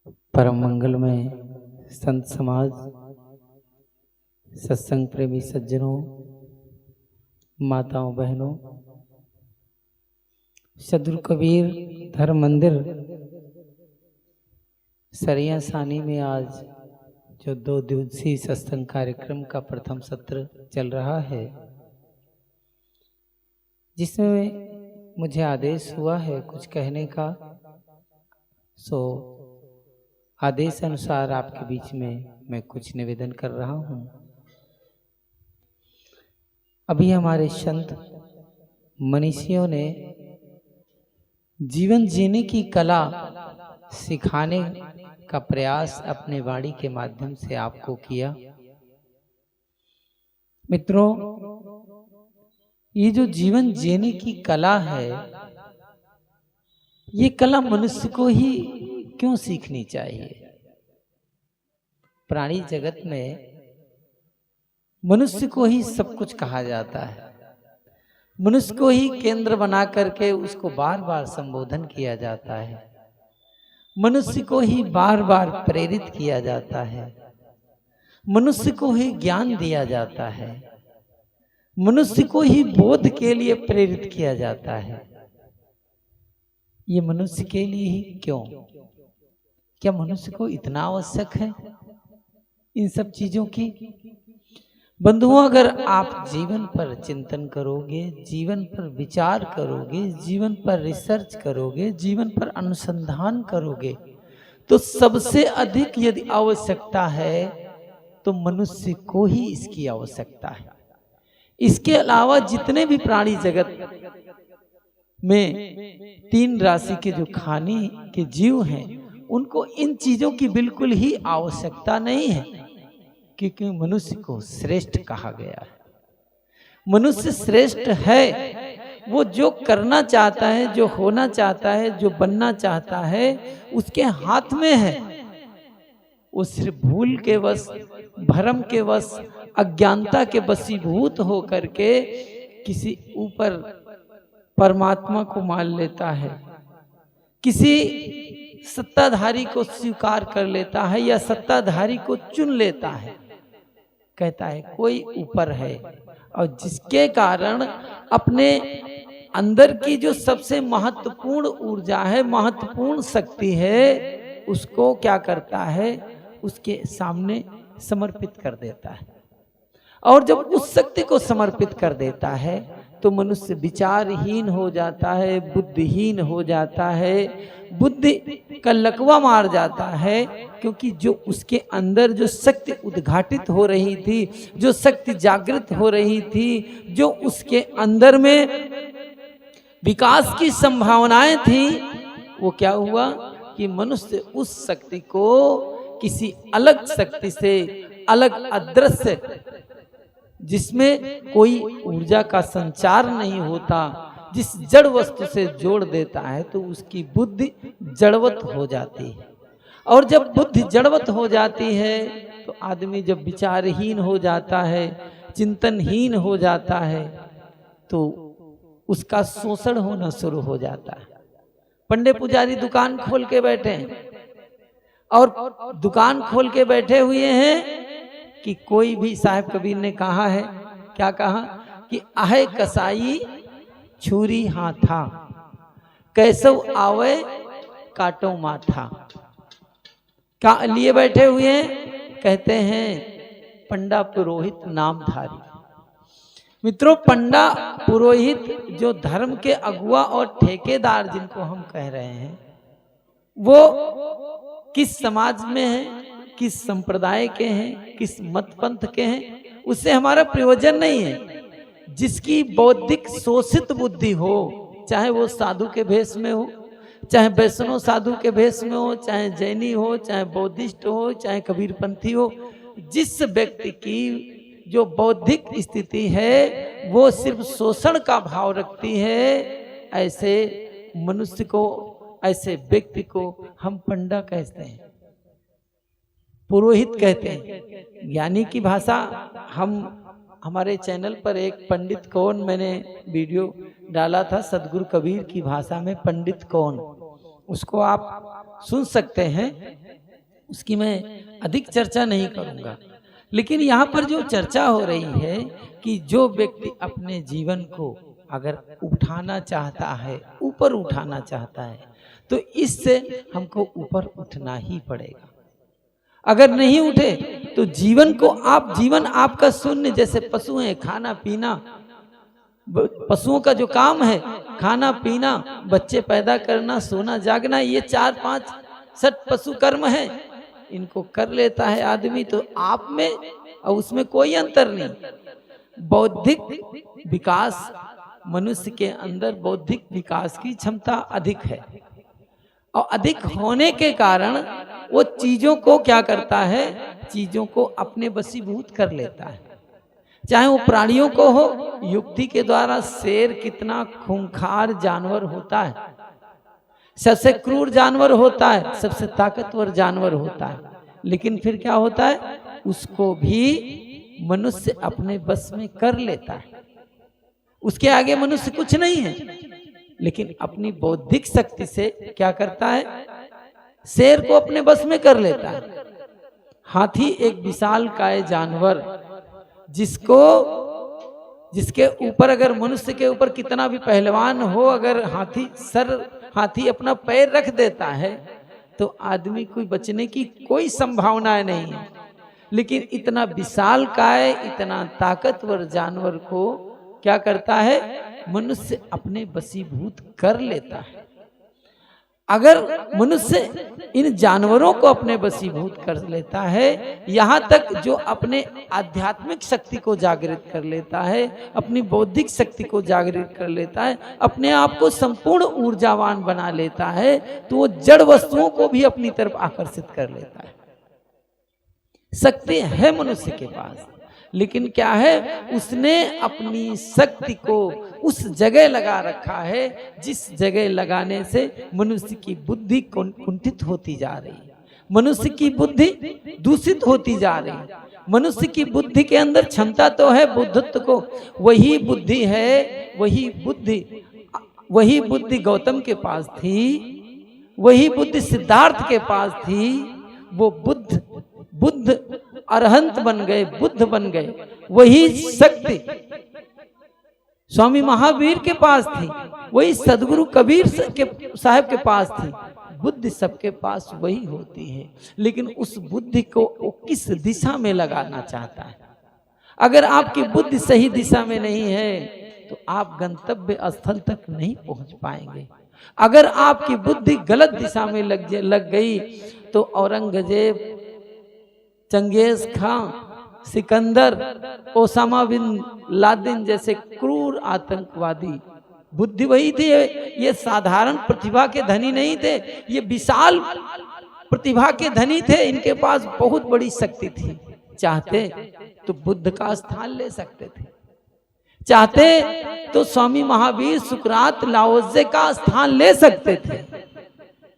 परम मंगलमय संत समाज, सत्संग प्रेमी सज्जनों, माताओं बहनों, सदगुरु कबीर धर्म मंदिर सरिया सानी में आज जो 2 दिवसीय सत्संग कार्यक्रम का प्रथम सत्र चल रहा है, जिसमें मुझे आदेश हुआ है कुछ कहने का, सो आदेश अनुसार आपके बीच में मैं कुछ निवेदन कर रहा हूँ। अभी हमारे संत मनीषियों ने जीवन जीने की कला सिखाने का प्रयास अपने वाणी के माध्यम से आपको किया। मित्रों, ये जो जीवन जीने की कला है, ये कला मनुष्य को ही क्यों सीखनी चाहिए? प्राणी जगत में मनुष्य को ही सब कुछ कहा जाता है, मनुष्य को ही केंद्र बना करके उसको बार बार संबोधन किया जाता है, मनुष्य को ही बार बार प्रेरित किया जाता है, मनुष्य को ही ज्ञान दिया जाता है, मनुष्य को ही बोध के लिए प्रेरित किया जाता है। ये मनुष्य के लिए ही क्यों? क्या मनुष्य को इतना आवश्यक है इन सब चीजों की? बंधुओं, अगर आप जीवन पर चिंतन करोगे, जीवन पर विचार करोगे, जीवन पर रिसर्च करोगे, जीवन पर अनुसंधान करोगे, तो सबसे अधिक यदि आवश्यकता है तो मनुष्य को ही इसकी आवश्यकता है। इसके अलावा जितने भी प्राणी जगत में 3 राशि के जो खाने के जीव हैं, उनको इन चीजों की बिल्कुल ही आवश्यकता नहीं है, क्योंकि मनुष्य को श्रेष्ठ कहा गया है। मनुष्य श्रेष्ठ है, वो जो करना चाहता है, जो होना चाहता है, जो बनना चाहता है, उसके हाथ में है। वो सिर्फ भूल के वश, भ्रम के वश, अज्ञानता के वशीभूत हो करके किसी ऊपर परमात्मा को मान लेता है, किसी सत्ताधारी को स्वीकार कर लेता है या सत्ताधारी को चुन लेता है, कहता है कोई ऊपर है, और जिसके कारण अपने अंदर की जो सबसे महत्वपूर्ण ऊर्जा है, महत्वपूर्ण शक्ति है, उसको क्या करता है? उसके सामने समर्पित कर देता है। और जब उस शक्ति को समर्पित कर देता है तो मनुष्य विचारहीन हो जाता है, बुद्धिहीन हो जाता है, बुद्धि का लकवा मार जाता है, क्योंकि जो उसके अंदर जो शक्ति उद्घाटित हो रही थी, जो शक्ति जागृत हो रही थी, जो उसके अंदर में विकास की संभावनाएं थी, वो क्या हुआ कि मनुष्य उस शक्ति को किसी अलग शक्ति से, अलग अदृश्य, जिसमें कोई ऊर्जा का संचार नहीं होता, जिस जड़ वस्तु से जोड़ देता है, तो उसकी बुद्धि जड़वत हो जाती है। और जब बुद्धि जड़वत हो जाती है तो आदमी जब विचारहीन हो जाता है, चिंतनहीन हो जाता है, तो उसका शोषण होना शुरू हो जाता है। पंडे पुजारी दुकान खोल के बैठे हैं, और दुकान खोल के बैठे हुए हैं कि कोई भी, साहब कबीर ने कहा है, क्या कहा कि आहे कसाई छुरी हाथा, कैसो आवे काटो माथा। क्या लिए बैठे हुए हैं? कहते हैं पंडा पुरोहित नामधारी। मित्रों, पंडा पुरोहित जो धर्म के अगुआ और ठेकेदार जिनको हम कह रहे हैं, वो किस समाज में है, किस संप्रदाय के हैं, किस मत पंथ के हैं, उससे हमारा प्रयोजन नहीं है। जिसकी बौद्धिक शोषित बुद्धि हो, चाहे वो साधु के भेष में हो, चाहे वैष्णव साधु के भेष में हो, चाहे जैनी हो, चाहे बौद्धिस्ट हो, चाहे कबीरपंथी हो, जिस व्यक्ति की जो बौद्धिक स्थिति है वो सिर्फ शोषण का भाव रखती है, ऐसे मनुष्य को, ऐसे व्यक्ति को हम पंडा कहते हैं, पुरोहित कहते हैं। ज्ञानी की भाषा, हम हमारे चैनल पर एक पंडित कौन मैंने वीडियो डाला था, सदगुरु कबीर की भाषा में पंडित कौन, उसको आप सुन सकते हैं, उसकी मैं अधिक चर्चा नहीं करूंगा। लेकिन यहाँ पर जो चर्चा हो रही है कि जो व्यक्ति अपने जीवन को अगर उठाना चाहता है, ऊपर उठाना चाहता है, तो इससे हमको ऊपर उठना ही पड़ेगा। अगर नहीं उठे तो जीवन आपका शून्य, जैसे पशु हैं, खाना पीना, पशुओं का जो काम है खाना पीना, बच्चे पैदा करना, सोना जागना, ये 4-5 6 पशु कर्म है, इनको कर लेता है आदमी। तो आप में और उसमें कोई अंतर नहीं। बौद्धिक विकास, मनुष्य के अंदर बौद्धिक विकास की क्षमता अधिक है, और अधिक होने के कारण वो चीजों को क्या करता है, चीजों को अपने वशीभूत कर लेता है। चाहे वो प्राणियों को हो, युक्ति के द्वारा शेर कितना खूंखार जानवर होता है, सबसे क्रूर जानवर होता है, सबसे ताकतवर जानवर होता है, लेकिन फिर क्या होता है, उसको भी मनुष्य अपने बस में कर लेता है। उसके आगे मनुष्य कुछ नहीं है, लेकिन अपनी बौद्धिक शक्ति से क्या करता है, शेर को अपने बस में कर लेता है। हाथी एक विशालकाय जानवर, जिसके ऊपर अगर मनुष्य के ऊपर कितना भी पहलवान हो, अगर हाथी अपना पैर रख देता है तो आदमी को बचने की कोई संभावना नहीं है। लेकिन इतना विशालकाय, इतना ताकतवर जानवर को क्या करता है, मनुष्य अपने वशीभूत कर लेता है। अगर मनुष्य इन जानवरों को अपने वशीभूत कर लेता है, यहाँ तक जो अपने आध्यात्मिक शक्ति को जागृत कर लेता है, अपनी बौद्धिक शक्ति को जागृत कर लेता है, अपने आप को संपूर्ण ऊर्जावान बना लेता है, तो वो जड़ वस्तुओं को भी अपनी तरफ आकर्षित कर लेता है। शक्ति है मनुष्य के पास, लेकिन क्या है, उसने अपनी शक्ति को उस जगह लगा रखा है जिस जगह लगाने से मनुष्य की बुद्धि कुंठित होती जा रही है, मनुष्य की बुद्धि दूषित होती जा रही है। मनुष्य की बुद्धि के अंदर क्षमता तो है बुद्धत्व को, वही बुद्धि है, वही बुद्धि गौतम के पास थी, वही बुद्धि सिद्धार्थ के पास थी। वो बुद्ध अरहंत बन गए, बुद्ध बन गए। वही शक्ति स्वामी महावीर के पास थी, वही सदगुरु कबीर साहब के पास थी। बुद्धि सबके पास वही होती है, लेकिन उस बुद्धि को वो किस दिशा में लगाना चाहता है। अगर आपकी बुद्धि सही दिशा में नहीं है तो आप गंतव्य स्थल तक नहीं पहुंच पाएंगे। अगर आपकी बुद्धि गलत दिशा में लग गई तो औरंगजेब, चंगेज खां, सिकंदर, ओसामा बिन लादेन जैसे क्रूर आतंकवादी, बुद्धि वही थी। ये साधारण प्रतिभा के धनी नहीं थे, ये विशाल प्रतिभा के धनी थे। इनके पास बहुत बड़ी शक्ति थी। चाहते तो बुद्ध का स्थान ले सकते थे, चाहते तो स्वामी महावीर, सुकरात, लाओत्से का स्थान ले सकते थे,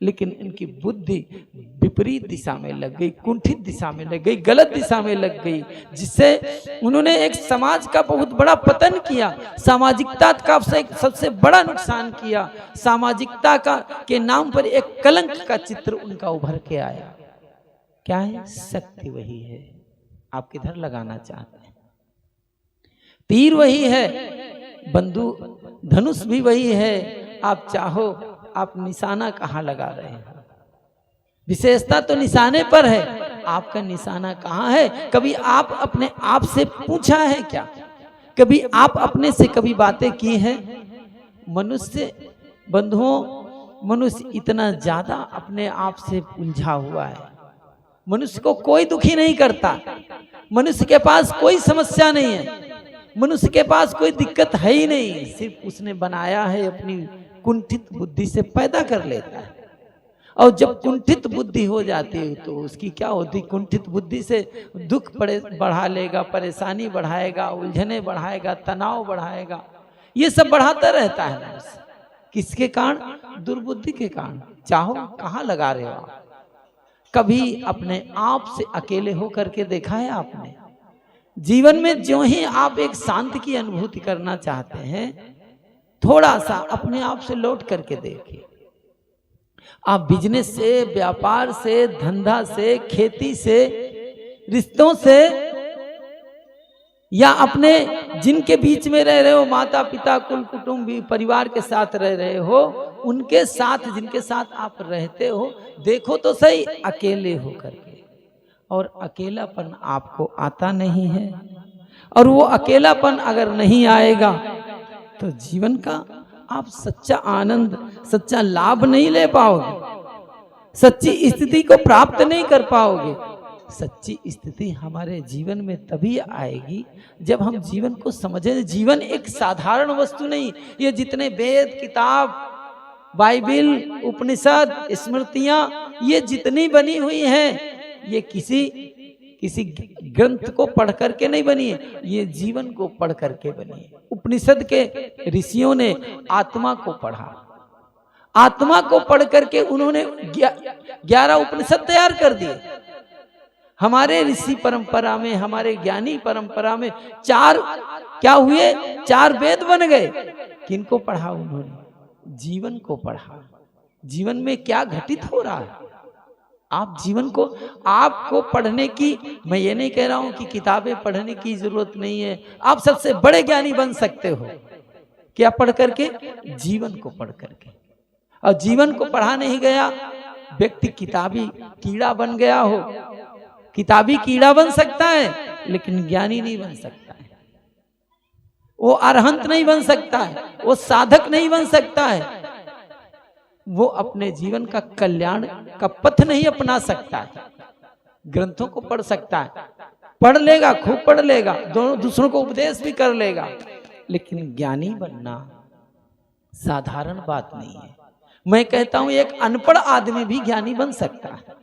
लेकिन इनकी बुद्धि विपरीत दिशा में लग गई, कुंठित दिशा में लग गई, गलत दिशा में लग गई, जिससे उन्होंने एक समाज का बहुत बड़ा पतन किया, सामाजिकता का सबसे बड़ा नुकसान किया। सामाजिकता के नाम पर एक कलंक का चित्र उनका उभर के आया। क्या है? शक्ति वही है, आप किधर लगाना चाहते हैं। तीर वही है, बंदूक धनुष भी वही है, आप चाहो आप निशाना कहाँ लगा रहे हैं। विशेषता तो निशाने पर है, आपका निशाना कहाँ है। कभी आप अपने आप से पूछा है क्या? कभी आप अपने से कभी बातें की हैं? मनुष्य बंधुओं, मनुष्य इतना ज्यादा अपने आप से उलझा हुआ है। मनुष्य को कोई दुखी नहीं करता, मनुष्य के पास कोई समस्या नहीं है, मनुष्य के पास कोई दिक्कत है ही नहीं। सिर्फ उसने बनाया है अपनी कुंठित बुद्धि से पैदा कर लेता है। और जब कुंठित बुद्धि हो जाती है तो उसकी क्या होती, कुंठित बुद्धि से दुख बढ़ा लेगा, परेशानी बढ़ाएगा, उलझने बढ़ाएगा, तनाव बढ़ाएगा, ये सब बढ़ाता रहता है मनुष्य। किसके कारण? दुर्बुद्धि के कारण। चाहो कहाँ लगा रहे हो आप? कभी अपने आप से अकेले हो करके देखा है आपने? जीवन में जो ही आप एक शांति की अनुभूति करना चाहते हैं, थोड़ा सा अपने आप से लौट करके देखिए। आप बिजनेस से, व्यापार से, धंधा से, खेती से, रिश्तों से, या अपने जिनके बीच में रह रहे हो, माता पिता, कुल कुटुंब, परिवार के साथ रह रहे हो, उनके साथ, जिनके साथ आप रहते हो, देखो तो सही अकेले हो करके। और अकेलापन आपको आता नहीं है, और वो अकेलापन अगर नहीं आएगा तो जीवन का आप सच्चा आनंद, सच्चा लाभ नहीं ले पाओगे, सच्ची स्थिति को प्राप्त नहीं कर पाओगे। सच्ची स्थिति हमारे जीवन में तभी आएगी जब हम जीवन को समझें। जीवन एक साधारण वस्तु नहीं, ये जितने वेद, किताब, बाइबिल, उपनिषद, स्मृतियां, ये जितनी बनी हुई हैं, ये किसी ग्रंथ को पढ़ करके नहीं बनी है, ये जीवन को पढ़ करके बनी है। उपनिषद के ऋषियों ने आत्मा को पढ़ा, आत्मा को पढ़ करके उन्होंने 11 उपनिषद तैयार कर दिए। हमारे ऋषि परंपरा में, हमारे ज्ञानी परंपरा में 4 क्या हुए? 4 वेद बन गए। किनको पढ़ा उन्होंने? जीवन को पढ़ा। जीवन में क्या घटित हो रहा है, आप जीवन को, आपको पढ़ने की, मैं ये नहीं कह रहा हूं कि किताबें पढ़ने की जरूरत नहीं है। आप सबसे बड़े ज्ञानी बन सकते हो, क्या पढ़ करके? जीवन को पढ़ करके। और जीवन को पढ़ा नहीं गया, व्यक्ति किताबी कीड़ा बन गया हो, किताबी कीड़ा बन सकता है लेकिन ज्ञानी नहीं बन सकता है, वो अरहंत नहीं बन सकता है, वो साधक नहीं बन सकता है, वो अपने जीवन का कल्याण का पथ नहीं अपना सकता है। ग्रंथों को पढ़ सकता है, पढ़ लेगा, खूब पढ़ लेगा, दोनों दूसरों को उपदेश भी कर लेगा, लेकिन ज्ञानी बनना साधारण बात नहीं है। मैं कहता हूं एक अनपढ़ आदमी भी ज्ञानी बन सकता है,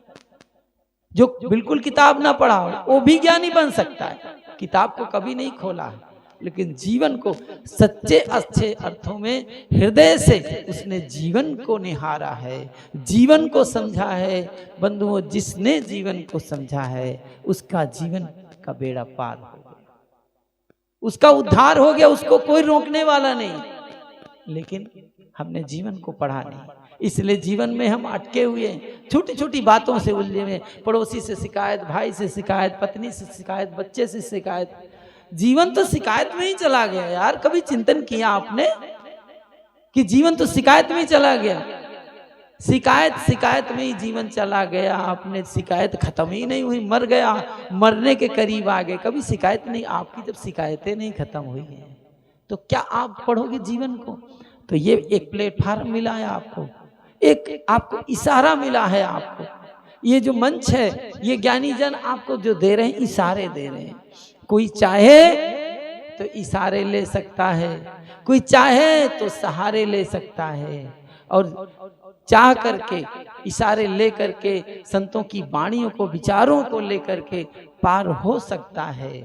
जो बिल्कुल किताब ना पढ़ा हो वो भी ज्ञानी बन सकता है। किताब को कभी नहीं खोला है, लेकिन जीवन को सच्चे अच्छे अर्थों में हृदय से उसने जीवन को निहारा है, जीवन को समझा है। बंधुओं, जिसने जीवन को समझा है उसका जीवन का बेड़ा पार हो गया, उसका उद्धार हो गया, उसको कोई रोकने वाला नहीं। लेकिन हमने जीवन को पढ़ा नहीं, इसलिए जीवन में हम अटके हुए हैं, छोटी छोटी बातों से उलझे हुए। पड़ोसी से शिकायत, भाई से शिकायत, पत्नी से शिकायत, बच्चे से शिकायत। जीवन तो शिकायत में ही चला गया यार। कभी चिंतन किया आपने कि जीवन तो शिकायत में ही चला गया? शिकायत में ही जीवन चला गया। आपने शिकायत खत्म ही नहीं हुई, मर गया, मरने के करीब आ गए, कभी शिकायत नहीं। आपकी जब शिकायतें नहीं खत्म हुई हैं तो क्या आप पढ़ोगे जीवन को? तो ये एक प्लेटफार्म मिला है आपको, एक आपको इशारा मिला है आपको। ये जो मंच है, ये ज्ञानी जन आपको जो दे रहे हैं, इशारे दे रहे हैं। कोई चाहे तो इशारे ले सकता है, कोई चाहे तो सहारे ले सकता है, और चाह करके इशारे ले करके संतों की वाणियों को, विचारों को लेकर के पार हो सकता है।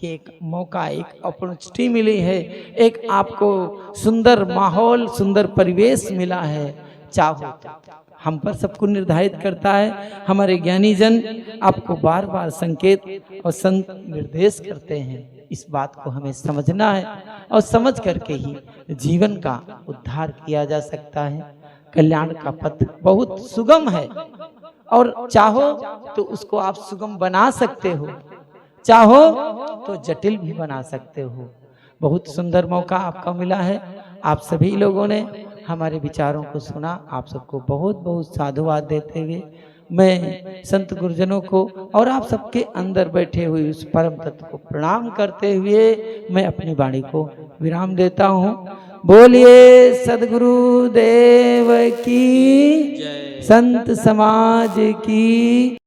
ये एक मौका, एक अपॉर्चुनिटी मिली है, एक आपको सुंदर माहौल, सुंदर परिवेश मिला है। चाहो तो हम पर सबको निर्धारित करता है। हमारे ज्ञानी जन आपको बार बार संकेत और संत निर्देश करते हैं। इस बात को हमें समझना है, और समझ करके ही जीवन का उद्धार किया जा सकता है। कल्याण का पथ बहुत सुगम है, और चाहो तो उसको आप सुगम बना सकते हो, चाहो तो जटिल भी बना सकते हो। बहुत सुंदर मौका आपका मिला है। आप सभी लोगों ने हमारे विचारों को सुना। आप सबको बहुत बहुत साधुवाद देते हुए मैं संत गुरुजनों को और आप सबके अंदर बैठे हुए उस परम तत्व को प्रणाम करते हुए मैं अपनी वाणी को विराम देता हूँ। बोलिए सद्गुरु देव की, संत समाज की।